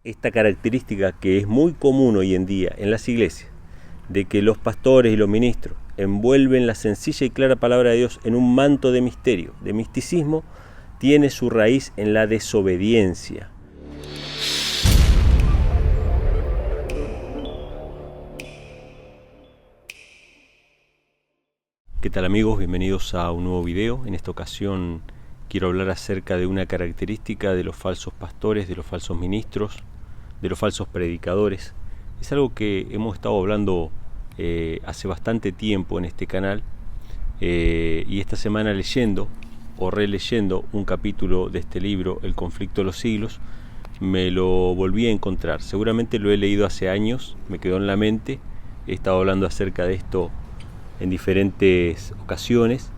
esta característica que es muy común hoy en día en las iglesias, de que los pastores y los ministros envuelven la sencilla y clara palabra de Dios en un manto de misterio, de misticismo, tiene su raíz en la desobediencia. ¿Qué tal amigos? Bienvenidos a un nuevo video. En esta ocasión quiero hablar acerca de una característica de los falsos pastores, de los falsos ministros, de los falsos predicadores. Es algo que hemos estado hablando hace bastante tiempo en este canal y esta semana leyendo o releyendo un capítulo de este libro, El conflicto de los siglos, me lo volví a encontrar. Seguramente lo he leído hace años, me quedó en la mente, he estado hablando acerca de esto en diferentes ocasiones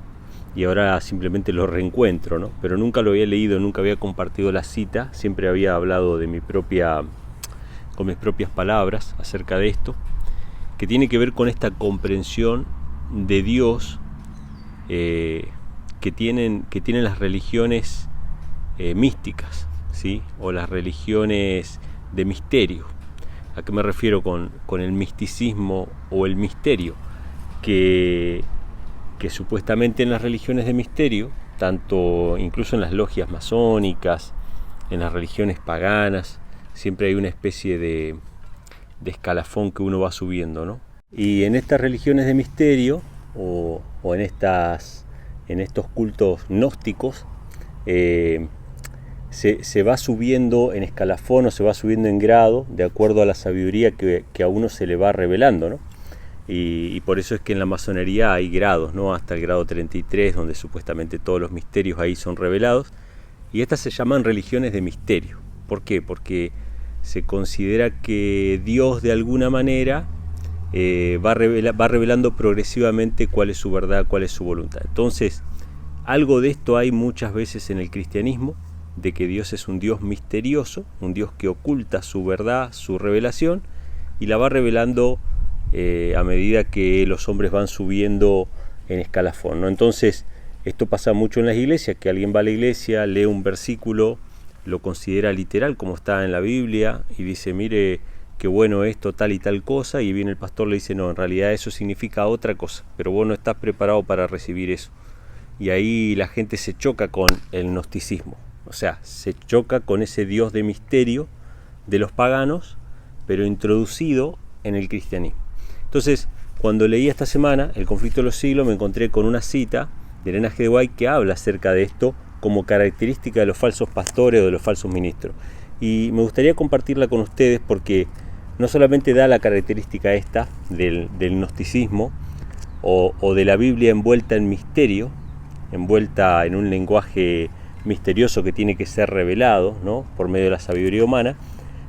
y ahora simplemente lo reencuentro, ¿no? Pero nunca lo había leído, nunca había compartido la cita, siempre había hablado de con mis propias palabras acerca de esto, que tiene que ver con esta comprensión de Dios que tienen las religiones místicas, ¿sí? O las religiones de misterio. ¿A qué me refiero con el misticismo o el misterio? Que supuestamente en las religiones de misterio, tanto incluso en las logias masónicas, en las religiones paganas, siempre hay una especie de escalafón que uno va subiendo, ¿no? Y en estas religiones de misterio o en estos cultos gnósticos se va subiendo en escalafón o se va subiendo en grado de acuerdo a la sabiduría que a uno se le va revelando, ¿no? Y por eso es que en la masonería hay grados, ¿no? Hasta el grado 33, donde supuestamente todos los misterios ahí son revelados. Y estas se llaman religiones de misterio. ¿Por qué? Porque se considera que Dios de alguna manera va revelando progresivamente cuál es su verdad, cuál es su voluntad. Entonces, algo de esto hay muchas veces en el cristianismo, de que Dios es un Dios misterioso, un Dios que oculta su verdad, su revelación, y la va revelando a medida que los hombres van subiendo en escalafón, ¿no? Entonces, esto pasa mucho en las iglesias, que alguien va a la iglesia, lee un versículo, lo considera literal como está en la Biblia y dice, mire, qué bueno esto, tal y tal cosa, y viene el pastor y le dice, no, en realidad eso significa otra cosa, pero vos no estás preparado para recibir eso. Y ahí la gente se choca con el gnosticismo, o sea, se choca con ese Dios de misterio de los paganos, pero introducido en el cristianismo. Entonces, cuando leí esta semana El conflicto de los siglos, me encontré con una cita de Elena G. de White que habla acerca de esto como característica de los falsos pastores o de los falsos ministros. Y me gustaría compartirla con ustedes porque no solamente da la característica esta del gnosticismo o de la Biblia envuelta en misterio, envuelta en un lenguaje misterioso que tiene que ser revelado, ¿no? Por medio de la sabiduría humana.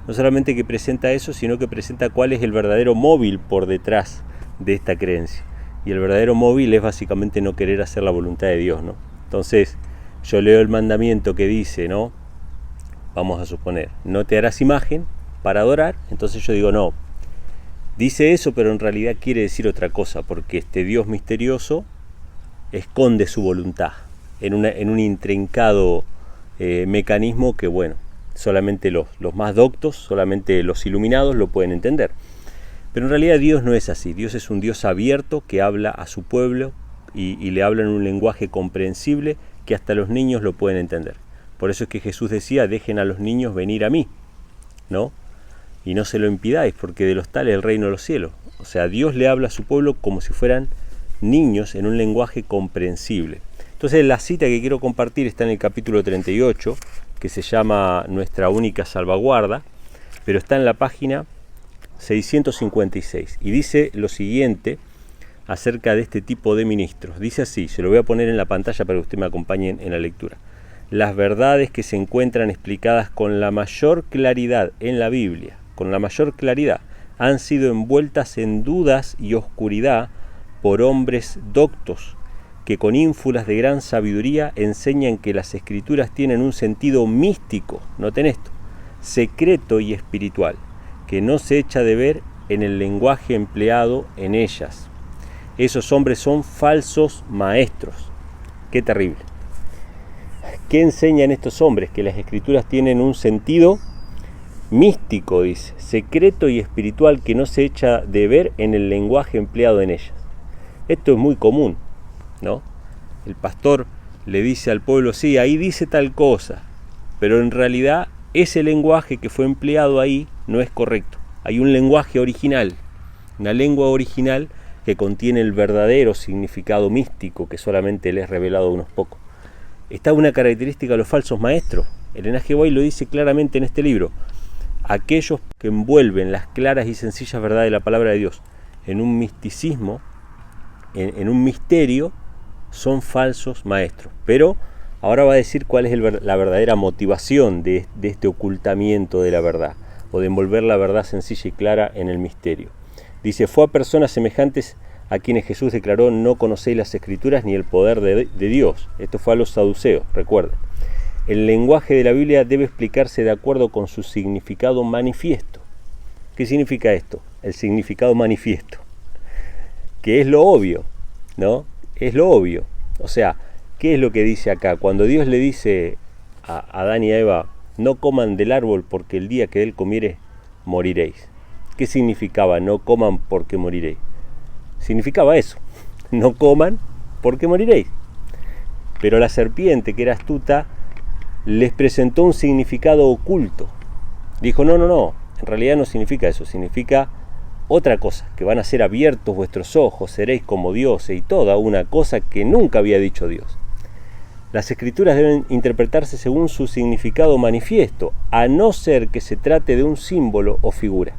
No solamente que presenta eso, sino que presenta cuál es el verdadero móvil por detrás de esta creencia. Y el verdadero móvil es básicamente no querer hacer la voluntad de Dios, ¿no? Entonces, yo leo el mandamiento que dice, ¿no? Vamos a suponer, no te harás imagen para adorar. Entonces yo digo, no, dice eso, pero en realidad quiere decir otra cosa, porque este Dios misterioso esconde su voluntad en un intrincado mecanismo que, bueno, solamente los más doctos, solamente los iluminados lo pueden entender. Pero en realidad Dios no es así. Dios es un Dios abierto que habla a su pueblo y le habla en un lenguaje comprensible que hasta los niños lo pueden entender. Por eso es que Jesús decía, dejen a los niños venir a mí, ¿no? Y no se lo impidáis, porque de los tales es el reino de los cielos. O sea, Dios le habla a su pueblo como si fueran niños en un lenguaje comprensible. Entonces la cita que quiero compartir está en el capítulo 38, que se llama Nuestra única salvaguarda, pero está en la página 656 y dice lo siguiente acerca de este tipo de ministros. Dice así, se lo voy a poner en la pantalla para que usted me acompañe en la lectura. Las verdades que se encuentran explicadas con la mayor claridad en la Biblia, con la mayor claridad, han sido envueltas en dudas y oscuridad por hombres doctos que con ínfulas de gran sabiduría enseñan que las escrituras tienen un sentido místico, noten esto, secreto y espiritual, que no se echa de ver en el lenguaje empleado en ellas. Esos hombres son falsos maestros. Qué terrible. ¿Qué enseñan estos hombres? Que las escrituras tienen un sentido místico, dice, secreto y espiritual que no se echa de ver en el lenguaje empleado en ellas. Esto es muy común, ¿no? El pastor le dice al pueblo, sí, ahí dice tal cosa, pero en realidad ese lenguaje que fue empleado ahí no es correcto. Hay un lenguaje original, una lengua original que contiene el verdadero significado místico que solamente le es revelado a unos pocos. Esta es una característica de los falsos maestros. Elena G. White lo dice claramente en este libro. Aquellos que envuelven las claras y sencillas verdades de la palabra de Dios en un misticismo, en un misterio, son falsos maestros. Pero ahora va a decir cuál es la verdadera motivación de este ocultamiento de la verdad, o de envolver la verdad sencilla y clara en el misterio. Dice, fue a personas semejantes a quienes Jesús declaró, no conocéis las Escrituras ni el poder de Dios. Esto fue a los saduceos, recuerden. El lenguaje de la Biblia debe explicarse de acuerdo con su significado manifiesto. ¿Qué significa esto? El significado manifiesto, que es lo obvio, ¿no? Es lo obvio. O sea, ¿qué es lo que dice acá? Cuando Dios le dice a Adán y a Eva, no coman del árbol porque el día que de él comiere, moriréis. ¿Qué significaba no coman porque moriréis? Significaba eso, no coman porque moriréis. Pero la serpiente, que era astuta, les presentó un significado oculto. Dijo, no, en realidad no significa eso, significa otra cosa, que van a ser abiertos vuestros ojos, seréis como dioses y toda una cosa que nunca había dicho Dios. Las Escrituras deben interpretarse según su significado manifiesto, a no ser que se trate de un símbolo o figura.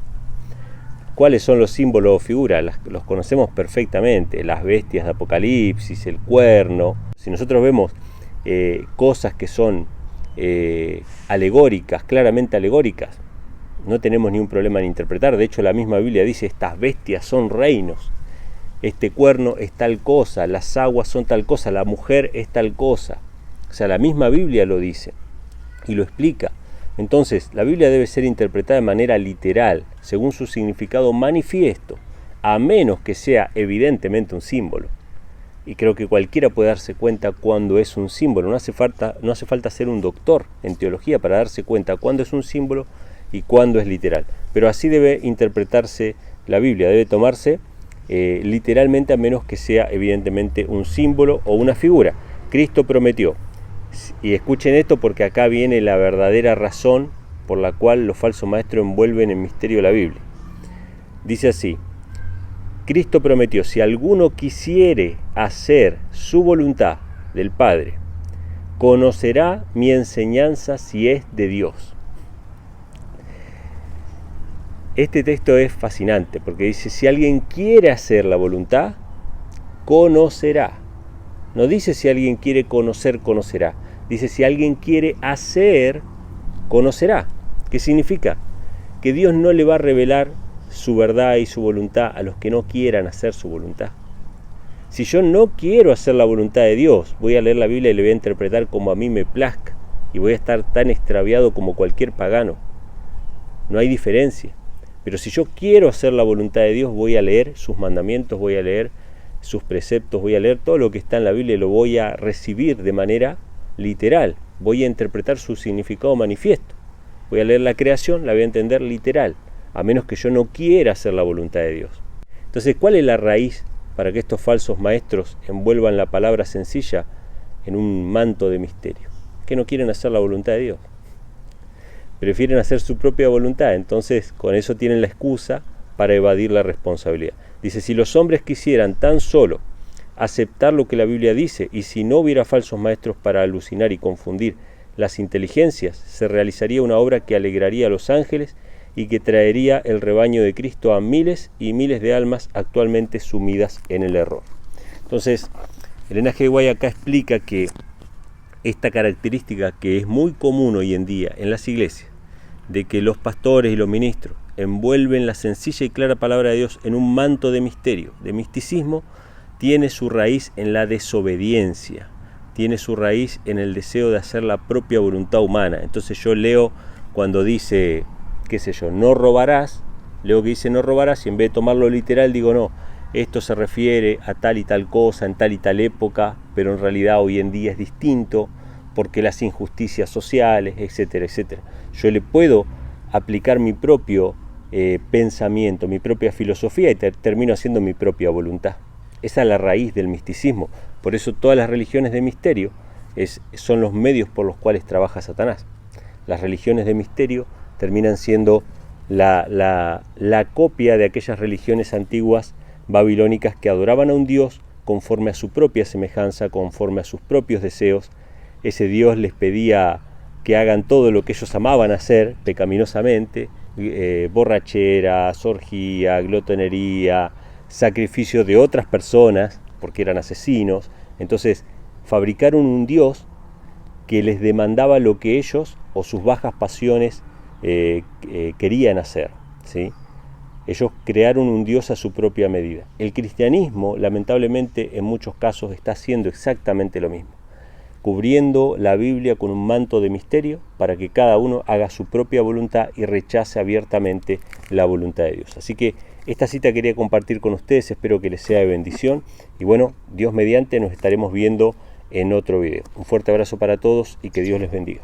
¿Cuáles son los símbolos o figuras? Los conocemos perfectamente, las bestias de Apocalipsis, el cuerno. Si nosotros vemos cosas que son alegóricas, claramente alegóricas, no tenemos ningún problema en interpretar. De hecho, la misma Biblia dice, estas bestias son reinos, este cuerno es tal cosa, las aguas son tal cosa, la mujer es tal cosa. O sea, la misma Biblia lo dice y lo explica. Entonces, la Biblia debe ser interpretada de manera literal, según su significado manifiesto, a menos que sea evidentemente un símbolo. Y creo que cualquiera puede darse cuenta cuando es un símbolo. No hace falta ser un doctor en teología para darse cuenta cuándo es un símbolo y cuándo es literal. Pero así debe interpretarse la Biblia, debe tomarse literalmente, a menos que sea evidentemente un símbolo o una figura. Cristo prometió, y escuchen esto porque acá viene la verdadera razón por la cual los falsos maestros envuelven en misterio la Biblia. Dice así, Cristo prometió, si alguno quisiere hacer su voluntad del Padre, conocerá mi enseñanza si es de Dios. Este texto es fascinante porque dice, si alguien quiere hacer la voluntad, conocerá. No dice si alguien quiere conocer, conocerá. Dice si alguien quiere hacer, conocerá. ¿Qué significa? Que Dios no le va a revelar su verdad y su voluntad a los que no quieran hacer su voluntad. Si yo no quiero hacer la voluntad de Dios, voy a leer la Biblia y le voy a interpretar como a mí me plazca. Y voy a estar tan extraviado como cualquier pagano. No hay diferencia. Pero si yo quiero hacer la voluntad de Dios, voy a leer sus mandamientos, voy a leer sus preceptos, voy a leer todo lo que está en la Biblia y lo voy a recibir de manera literal. Voy a interpretar su significado manifiesto. Voy a leer la creación, la voy a entender literal, a menos que yo no quiera hacer la voluntad de Dios. Entonces, ¿cuál es la raíz para que estos falsos maestros envuelvan la palabra sencilla en un manto de misterio? Que no quieren hacer la voluntad de Dios. Prefieren hacer su propia voluntad, entonces con eso tienen la excusa para evadir la responsabilidad. Dice, si los hombres quisieran tan solo aceptar lo que la Biblia dice, y si no hubiera falsos maestros para alucinar y confundir las inteligencias, se realizaría una obra que alegraría a los ángeles y que traería el rebaño de Cristo a miles y miles de almas actualmente sumidas en el error. Entonces, Elena G. White acá explica que esta característica que es muy común hoy en día en las iglesias, de que los pastores y los ministros envuelven la sencilla y clara palabra de Dios en un manto de misterio, de misticismo, tiene su raíz en la desobediencia, tiene su raíz en el deseo de hacer la propia voluntad humana. Entonces yo leo cuando dice, qué sé yo, no robarás, leo que dice no robarás y en vez de tomarlo literal digo no, esto se refiere a tal y tal cosa en tal y tal época, pero en realidad hoy en día es distinto porque las injusticias sociales, etcétera, etcétera. Yo le puedo aplicar mi propio pensamiento, mi propia filosofía y termino haciendo mi propia voluntad. Esa es la raíz del misticismo. Por eso todas las religiones de misterio son los medios por los cuales trabaja Satanás. Las religiones de misterio terminan siendo la copia de aquellas religiones antiguas babilónicas que adoraban a un Dios conforme a su propia semejanza, conforme a sus propios deseos. Ese Dios les pedía que hagan todo lo que ellos amaban hacer pecaminosamente, borracheras, orgía, glotonería, sacrificio de otras personas, porque eran asesinos. Entonces fabricaron un Dios que les demandaba lo que ellos o sus bajas pasiones querían hacer, ¿sí? Ellos crearon un Dios a su propia medida. El cristianismo, lamentablemente, en muchos casos está haciendo exactamente lo mismo, cubriendo la Biblia con un manto de misterio para que cada uno haga su propia voluntad y rechace abiertamente la voluntad de Dios. Así que esta cita quería compartir con ustedes, espero que les sea de bendición y bueno, Dios mediante nos estaremos viendo en otro video. Un fuerte abrazo para todos y que Dios les bendiga.